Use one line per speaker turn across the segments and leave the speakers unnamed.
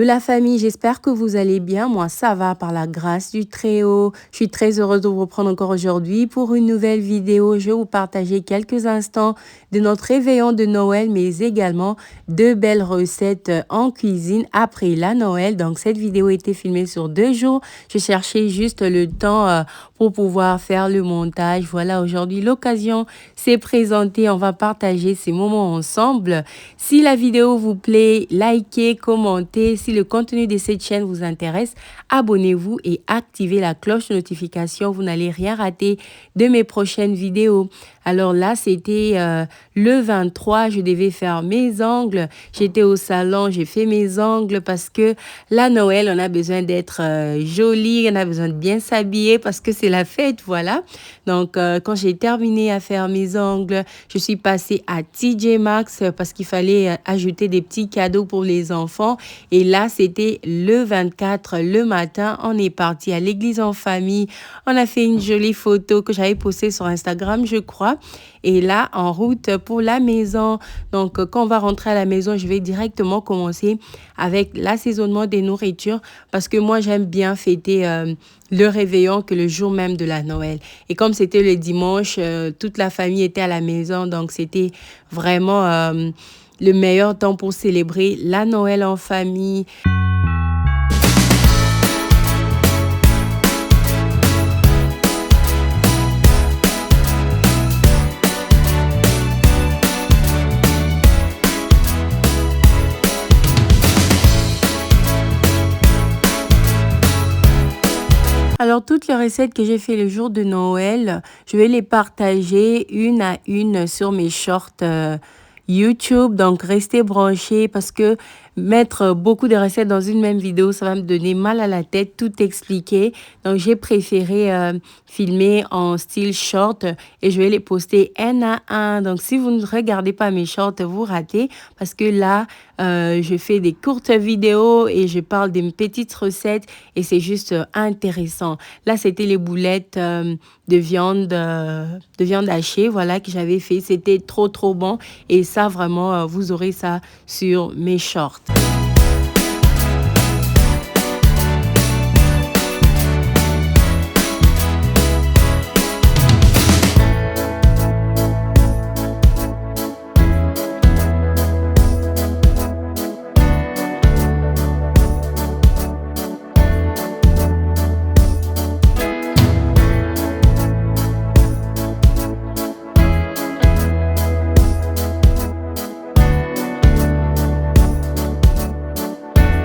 la famille, j'espère que vous allez bien. Moi, ça va par la grâce du Très-Haut. Je suis très heureuse de vous reprendre encore aujourd'hui pour une nouvelle vidéo. Je vais vous partager quelques instants de notre réveillon de Noël, mais également de belles recettes en cuisine après la Noël. Donc, cette vidéo a été filmée sur 2 jours. Je cherchais juste le temps pour pouvoir faire le montage. Voilà, aujourd'hui, l'occasion s'est présentée. On va partager ces moments ensemble. Si la vidéo vous plaît, likez, commentez. Si le contenu de cette chaîne vous intéresse, abonnez-vous et activez la cloche de notification. Vous n'allez rien rater de mes prochaines vidéos. Alors là, c'était le 23, je devais faire mes ongles. J'étais au salon, j'ai fait mes ongles parce que la Noël, on a besoin d'être jolie, on a besoin de bien s'habiller parce que c'est la fête, voilà. Donc, quand j'ai terminé à faire mes ongles, je suis passée à TJ Maxx parce qu'il fallait ajouter des petits cadeaux pour les enfants. Et là, c'était le 24, le matin. On est parti à l'église en famille. On a fait une jolie photo que j'avais postée sur Instagram, je crois. Et là, en route pour la maison. Donc, quand on va rentrer à la maison, je vais directement commencer avec l'assaisonnement des nourritures parce que moi, j'aime bien fêter le réveillon que le jour même de la Noël. Et comme c'était le dimanche, toute la famille était à la maison. Donc, c'était vraiment le meilleur temps pour célébrer la Noël en famille. Alors, toutes les recettes que j'ai fait le jour de Noël, je vais les partager une à une sur mes shorts YouTube. Donc, restez branchés parce que mettre beaucoup de recettes dans une même vidéo, ça va me donner mal à la tête, tout expliquer. Donc, j'ai préféré filmer en style short et je vais les poster un à un. Donc, si vous ne regardez pas mes shorts, vous ratez parce que là, je fais des courtes vidéos et je parle des petites recettes et c'est juste intéressant. Là, c'était les boulettes de viande hachée, voilà, que j'avais fait. C'était trop bon et ça, vraiment, vous aurez ça sur mes shorts.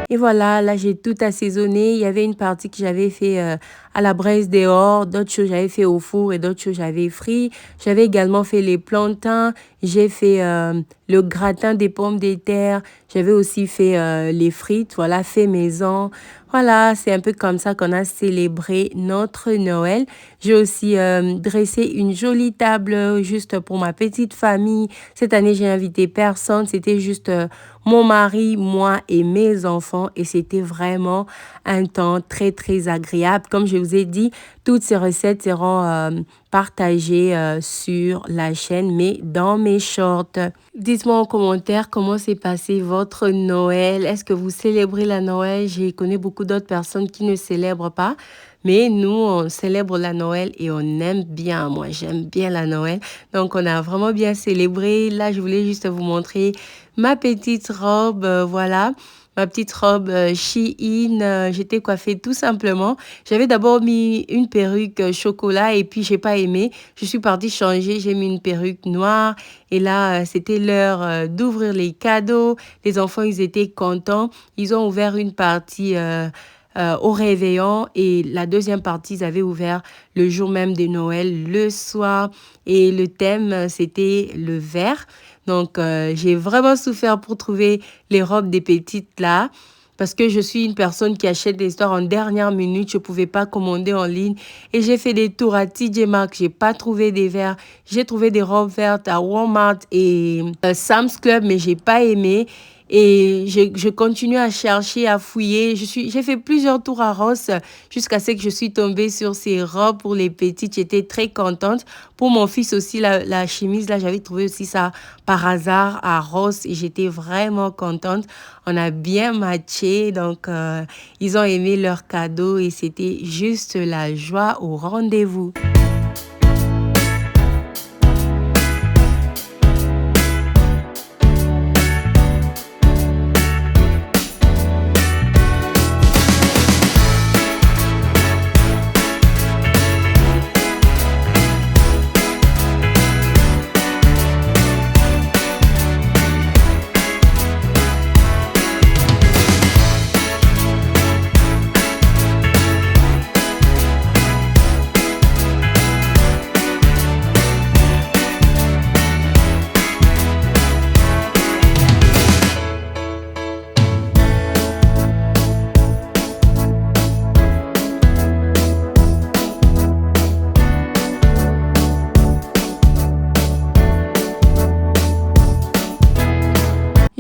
Et voilà, là, j'ai tout assaisonné. Il y avait une partie que j'avais fait à la braise dehors, d'autres choses j'avais fait au four et d'autres choses j'avais frit. J'avais également fait les plantains. J'ai fait le gratin des pommes de terre. J'avais aussi fait les frites, voilà, fait maison. Voilà, c'est un peu comme ça qu'on a célébré notre Noël. J'ai aussi dressé une jolie table juste pour ma petite famille. Cette année, j'ai invité personne. C'était juste mon mari, moi et mes enfants. Et c'était vraiment un temps très agréable. Comme je vous ai dit, toutes ces recettes seront partagées sur la chaîne, mais dans mes shorts. Dites-moi en commentaire comment s'est passé votre Noël. Est-ce que vous célébrez la Noël? J'ai connu beaucoup d'autres personnes qui ne célèbrent pas. Mais nous, on célèbre la Noël et on aime bien. Moi, j'aime bien la Noël. Donc, on a vraiment bien célébré. Là, je voulais juste vous montrer ma petite robe. Voilà. Ma petite robe Shein, j'étais coiffée tout simplement. J'avais d'abord mis une perruque chocolat et puis j'ai pas aimé. Je suis partie changer, j'ai mis une perruque noire et là c'était l'heure d'ouvrir les cadeaux. Les enfants, ils étaient contents. Ils ont ouvert une partie au réveillon et la deuxième partie, ils avaient ouvert le jour même de Noël, le soir. Et le thème, c'était le vert. Donc, j'ai vraiment souffert pour trouver les robes des petites là. Parce que je suis une personne qui achète des histoires en dernière minute. Je ne pouvais pas commander en ligne. Et j'ai fait des tours à TJ Maxx. Je n'ai pas trouvé des verres. J'ai trouvé des robes vertes à Walmart et Sam's Club, mais je n'ai pas aimé. et je continue à chercher, à fouiller. J'ai fait plusieurs tours à Ross jusqu'à ce que je suis tombée sur ces robes pour les petites. J'étais très contente. Pour mon fils aussi, la chemise, là, j'avais trouvé aussi ça par hasard à Ross et j'étais vraiment contente. On a bien matché, donc ils ont aimé leur cadeau et c'était juste la joie au rendez-vous.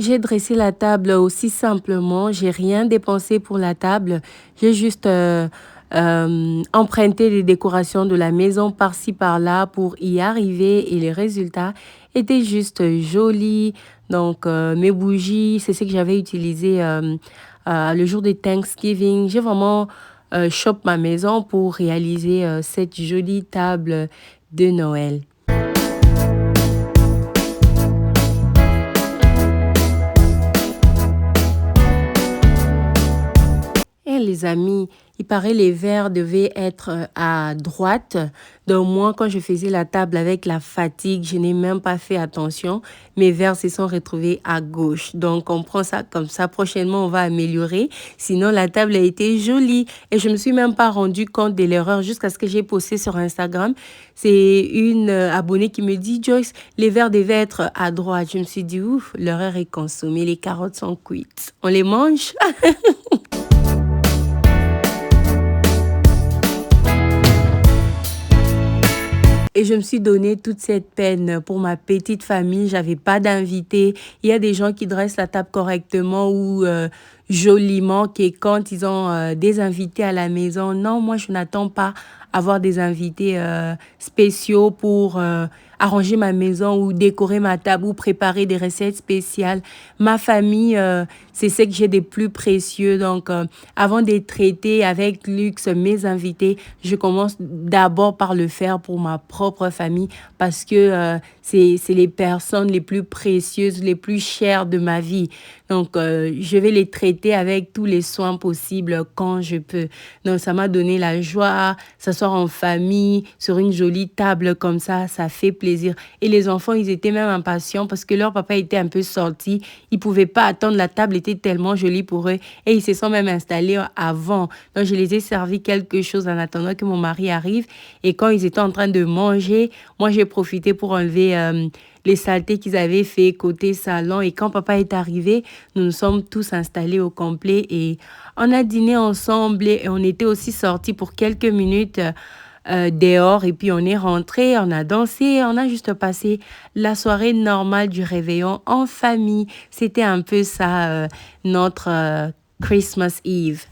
J'ai dressé la table aussi simplement. J'ai rien dépensé pour la table. J'ai juste emprunté les décorations de la maison par-ci par-là pour y arriver et les résultats étaient juste jolis. Donc mes bougies, c'est ce que j'avais utilisé le jour de Thanksgiving. J'ai vraiment shop ma maison pour réaliser cette jolie table de Noël. Eh les amis, il paraît les verres devaient être à droite. Donc moi, quand je faisais la table avec la fatigue, je n'ai même pas fait attention. Mes verres se sont retrouvés à gauche. Donc on prend ça comme ça. Prochainement, on va améliorer. Sinon, la table a été jolie. Et je me suis même pas rendu compte de l'erreur jusqu'à ce que j'ai posté sur Instagram. C'est une abonnée qui me dit, Joyce, les verres devaient être à droite. Je me suis dit, ouf, l'erreur est consommée. Les carottes sont cuites. On les mange? Et je me suis donné toute cette peine pour ma petite famille. J'avais pas d'invités. Il y a des gens qui dressent la table correctement ou joliment, que quand ils ont des invités à la maison. Non, moi, je n'attends pas avoir des invités spéciaux pour arranger ma maison ou décorer ma table ou préparer des recettes spéciales. Ma famille, c'est ce que j'ai de plus précieux. Donc, avant de traiter avec luxe mes invités, je commence d'abord par le faire pour ma propre famille parce que c'est les personnes les plus précieuses, les plus chères de ma vie. Donc, je vais les traiter avec tous les soins possibles quand je peux. Donc, ça m'a donné la joie, s'asseoir en famille, sur une jolie table comme ça fait plaisir. Et les enfants, ils étaient même impatients parce que leur papa était un peu sorti. Ils pouvaient pas attendre, la table était tellement jolie pour eux. Et ils se sont même installés avant. Donc, je les ai servi quelque chose en attendant que mon mari arrive. Et quand ils étaient en train de manger, moi, j'ai profité pour enlever les saletés qu'ils avaient fait côté salon. Et quand papa est arrivé, nous nous sommes tous installés au complet et on a dîné ensemble et on était aussi sortis pour quelques minutes dehors et puis on est rentré, on a dansé, on a juste passé la soirée normale du réveillon en famille. C'était un peu ça, notre Christmas Eve.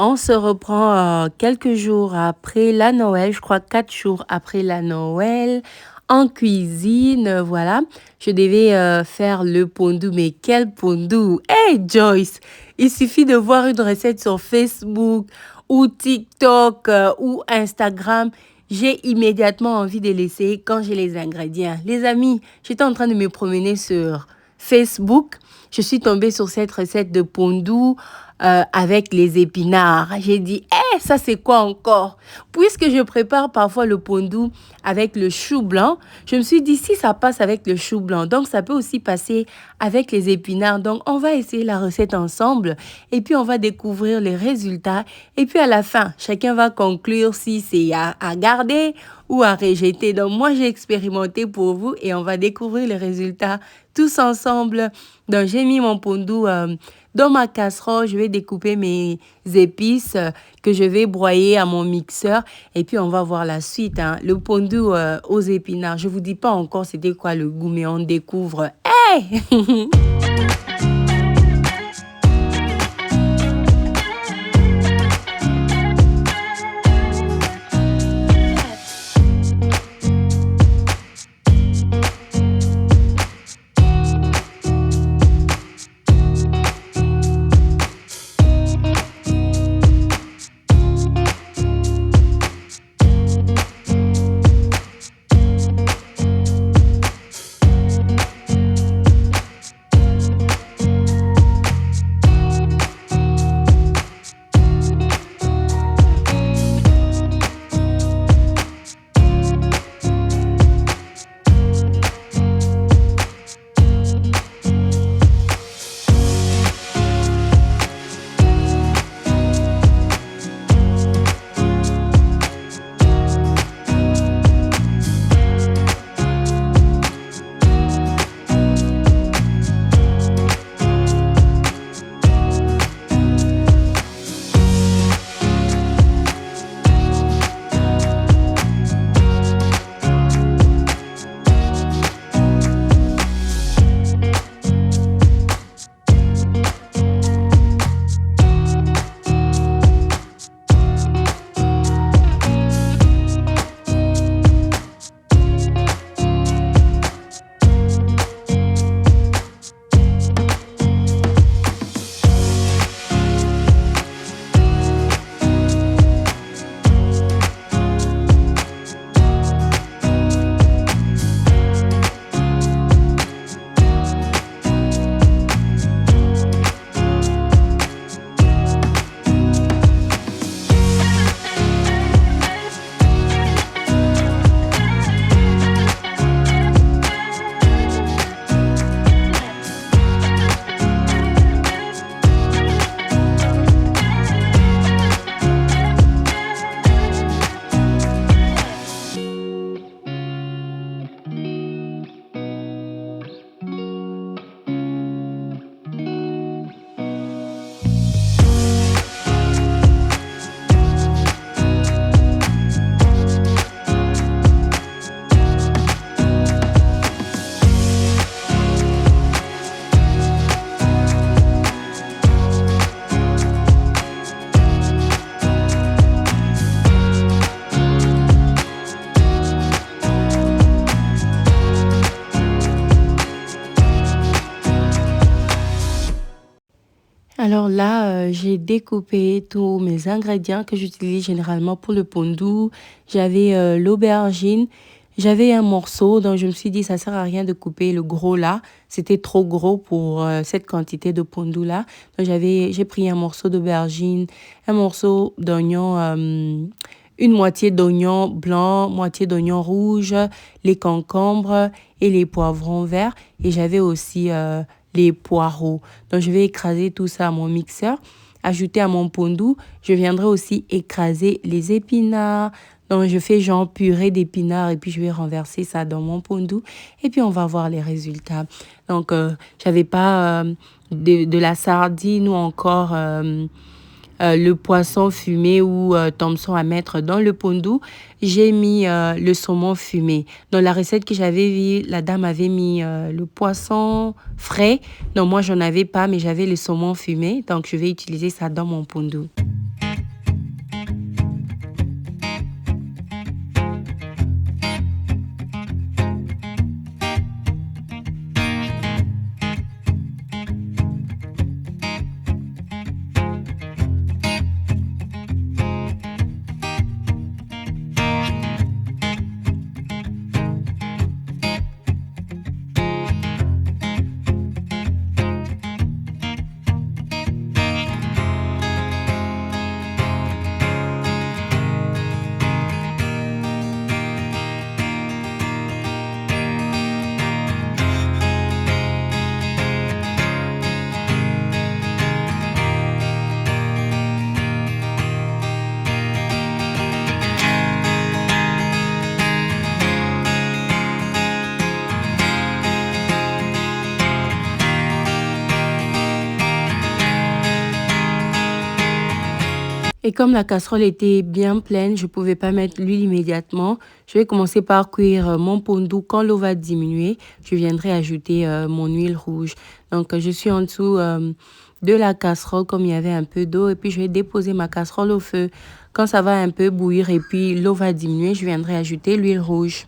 On se reprend quelques jours après la Noël, je crois 4 jours après la Noël, en cuisine, voilà. Je devais faire le pondou, mais quel pondou! Hey Joyce, il suffit de voir une recette sur Facebook ou TikTok ou Instagram. J'ai immédiatement envie de l'essayer quand j'ai les ingrédients. Les amis, j'étais en train de me promener sur Facebook. je suis tombée sur cette recette de pondu avec les épinards. J'ai dit, ça c'est quoi encore? Puisque je prépare parfois le pondu avec le chou blanc, je me suis dit, si ça passe avec le chou blanc, donc ça peut aussi passer avec les épinards. Donc, on va essayer la recette ensemble et puis on va découvrir les résultats. Et puis à la fin, chacun va conclure si c'est à garder ou à rejeter. Donc, moi, j'ai expérimenté pour vous et on va découvrir les résultats tous ensemble. Donc, j'ai mis mon pondu dans ma casserole. Je vais découper mes épices que je vais broyer à mon mixeur. Et puis, on va voir la suite. Le pondu aux épinards. Je ne vous dis pas encore c'était quoi le goût, mais on découvre. Hey! Alors là, j'ai découpé tous mes ingrédients que j'utilise généralement pour le pondu. J'avais l'aubergine, j'avais un morceau, donc je me suis dit, ça sert à rien de couper le gros là. C'était trop gros pour cette quantité de pondu là. Donc j'ai pris un morceau d'aubergine, un morceau d'oignon, une moitié d'oignon blanc, moitié d'oignon rouge, les concombres et les poivrons verts. Et j'avais aussi les poireaux. Donc, je vais écraser tout ça à mon mixeur, ajouter à mon pondu. Je viendrai aussi écraser les épinards. Donc, je fais genre purée d'épinards et puis je vais renverser ça dans mon pondu. Et puis, on va voir les résultats. Donc, j'avais pas de la sardine ou encore le poisson fumé ou Thomson à mettre dans le pondu. J'ai mis le saumon fumé. Dans la recette que j'avais vue, la dame avait mis le poisson frais. Donc moi, j'en avais pas, mais j'avais le saumon fumé. Donc je vais utiliser ça dans mon pondu. Et comme la casserole était bien pleine, je ne pouvais pas mettre l'huile immédiatement. Je vais commencer par cuire mon pondu. Quand l'eau va diminuer, je viendrai ajouter mon huile rouge. Donc, je suis en dessous de la casserole comme il y avait un peu d'eau. Et puis, je vais déposer ma casserole au feu. Quand ça va un peu bouillir et puis l'eau va diminuer, je viendrai ajouter l'huile rouge.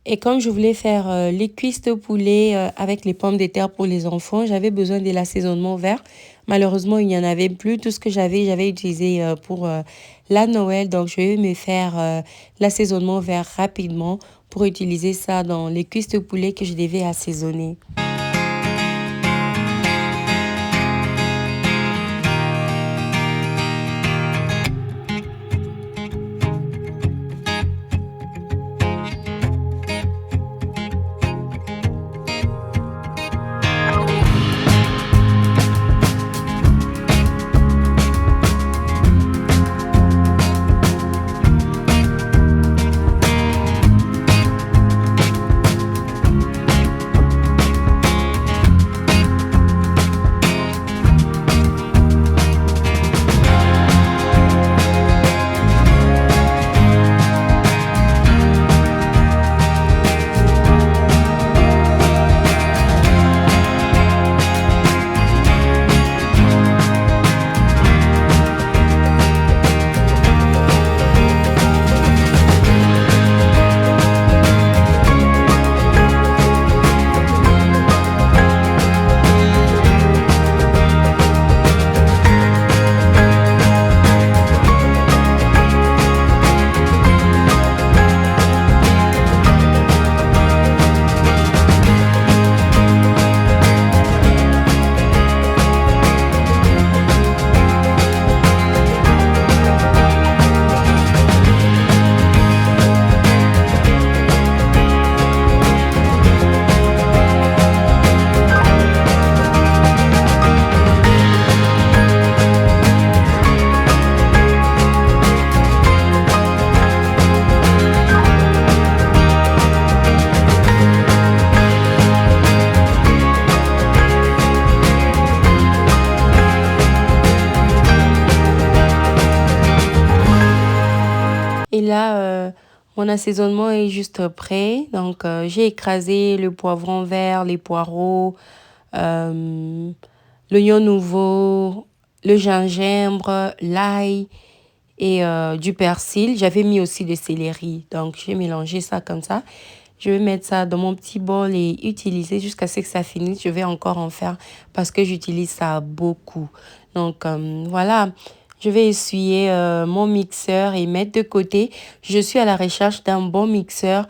Et comme je voulais faire les cuisses de poulet avec les pommes de terre pour les enfants, j'avais besoin de l'assaisonnement vert. Malheureusement, il n'y en avait plus. Tout ce que j'avais utilisé pour la Noël. Donc, je vais me faire l'assaisonnement vert rapidement pour utiliser ça dans les cuisses de poulet que je devais assaisonner. Et là, mon assaisonnement est juste prêt. Donc, j'ai écrasé le poivron vert, les poireaux, euh, l'oignon nouveau, le gingembre, l'ail et du persil. J'avais mis aussi du céleri. Donc, j'ai mélangé ça comme ça. Je vais mettre ça dans mon petit bol et utiliser jusqu'à ce que ça finisse. Je vais encore en faire parce que j'utilise ça beaucoup. Donc, voilà. Je vais essuyer mon mixeur et mettre de côté. Je suis à la recherche d'un bon mixeur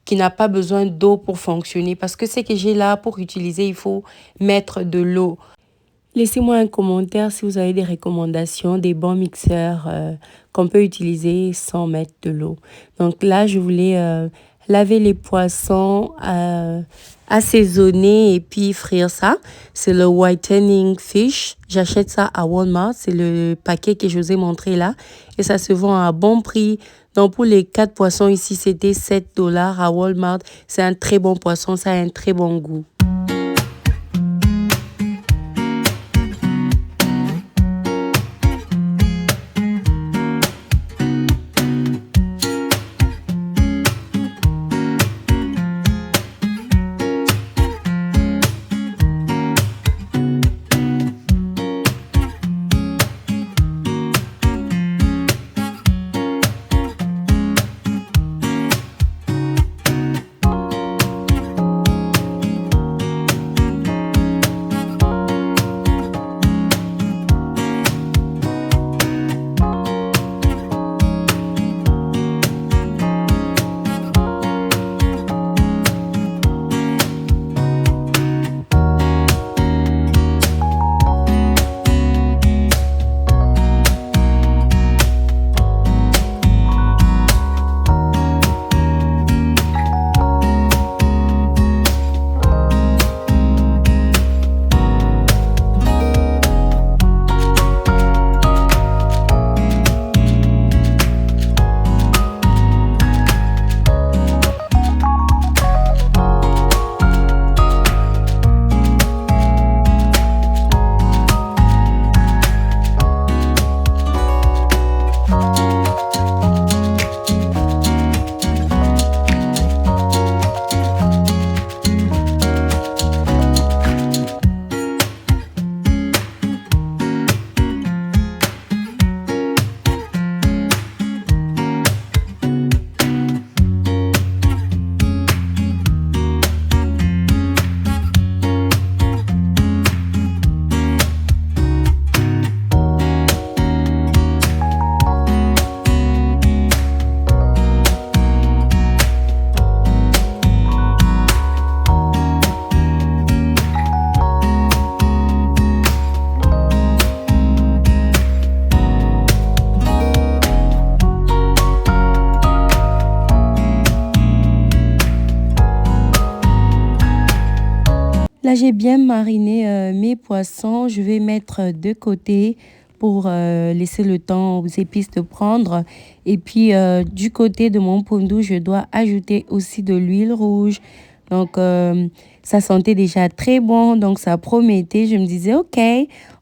qui n'a pas besoin d'eau pour fonctionner. Parce que ce que j'ai là pour utiliser, il faut mettre de l'eau. Laissez-moi un commentaire si vous avez des recommandations, des bons mixeurs qu'on peut utiliser sans mettre de l'eau. Donc là, je voulais laver les poissons, assaisonner et puis frire ça. C'est le whitening fish. J'achète ça à Walmart. C'est le paquet que je vous ai montré là. Et ça se vend à bon prix. Donc pour les 4 poissons ici, c'était $7 à Walmart. C'est un très bon poisson. Ça a un très bon goût. j'ai bien mariné mes poissons. Je vais mettre de côté pour laisser le temps aux épices de prendre. Et puis, du côté de mon pondu, je dois ajouter aussi de l'huile rouge. Donc, ça sentait déjà très bon, donc ça promettait. Je me disais, OK,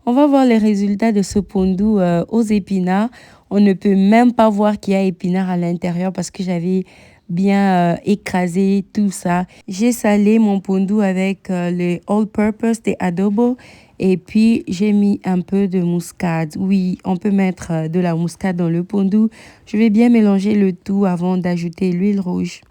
on va voir les résultats de ce pondu aux épinards. On ne peut même pas voir qu'il y a épinards à l'intérieur parce que j'avais bien écrasé tout ça. J'ai salé mon pondu avec le all-purpose de adobo et puis j'ai mis un peu de muscade. Oui, on peut mettre de la muscade dans le pondu. Je vais bien mélanger le tout avant d'ajouter l'huile rouge.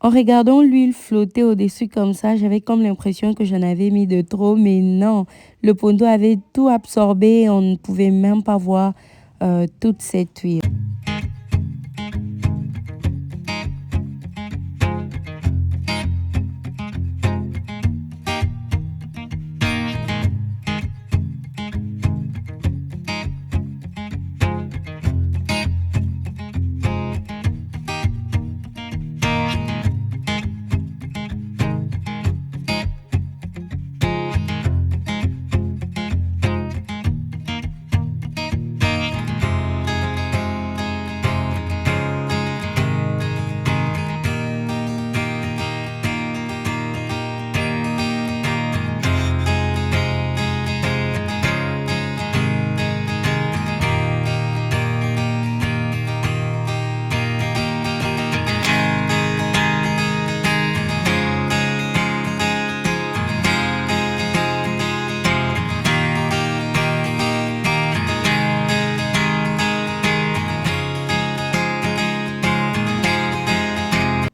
En regardant l'huile flotter au-dessus comme ça, j'avais comme l'impression que j'en avais mis de trop, mais non, le pondu avait tout absorbé, on ne pouvait même pas voir toute cette huile.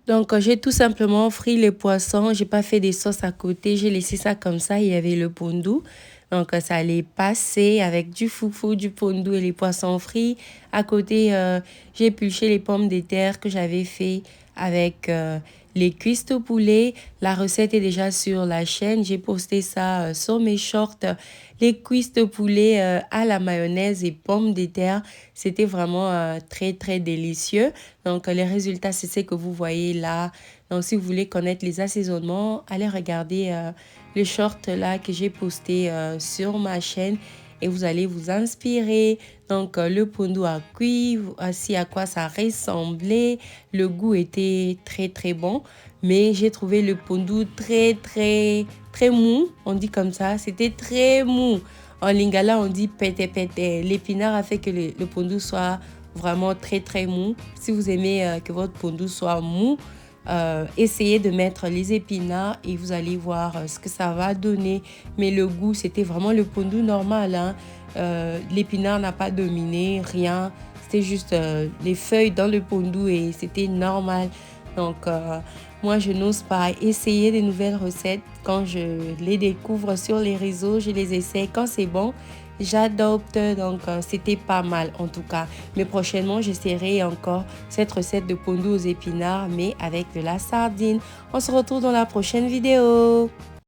Donc, j'ai tout simplement frit les poissons. J'ai pas fait des sauces à côté. J'ai laissé ça comme ça. Il y avait le pondu. Donc, ça allait passer avec du foufou, du pondu et les poissons frits. À côté, j'ai épluché les pommes de terre que j'avais fait avec les cuisses de poulet. La recette est déjà sur la chaîne. J'ai posté ça sur mes shorts. Les cuisses de poulet à la mayonnaise et pommes de terre. C'était vraiment très, très délicieux. Donc, les résultats, c'est ce que vous voyez là. Donc, si vous voulez connaître les assaisonnements, allez regarder les shorts là que j'ai posté sur ma chaîne et vous allez vous inspirer. Donc, le pondu a cuit, voici à quoi ça ressemblait. Le goût était très, très bon. Mais j'ai trouvé le pondu très, très, très mou. On dit comme ça, c'était très mou. En lingala, on dit pété, pété. L'épinard a fait que le pondu soit vraiment très, très mou. Si vous aimez que votre pondu soit mou, essayez de mettre les épinards et vous allez voir ce que ça va donner. Mais le goût, c'était vraiment le pondu normal, hein. L'épinard n'a pas dominé, rien. C'était juste les feuilles dans le pondu et c'était normal. Donc, moi, je n'ose pas essayer des nouvelles recettes. Quand je les découvre sur les réseaux, je les essaie. Quand c'est bon, j'adopte. Donc, c'était pas mal en tout cas. Mais prochainement, j'essaierai encore cette recette de pondu aux épinards, mais avec de la sardine. On se retrouve dans la prochaine vidéo.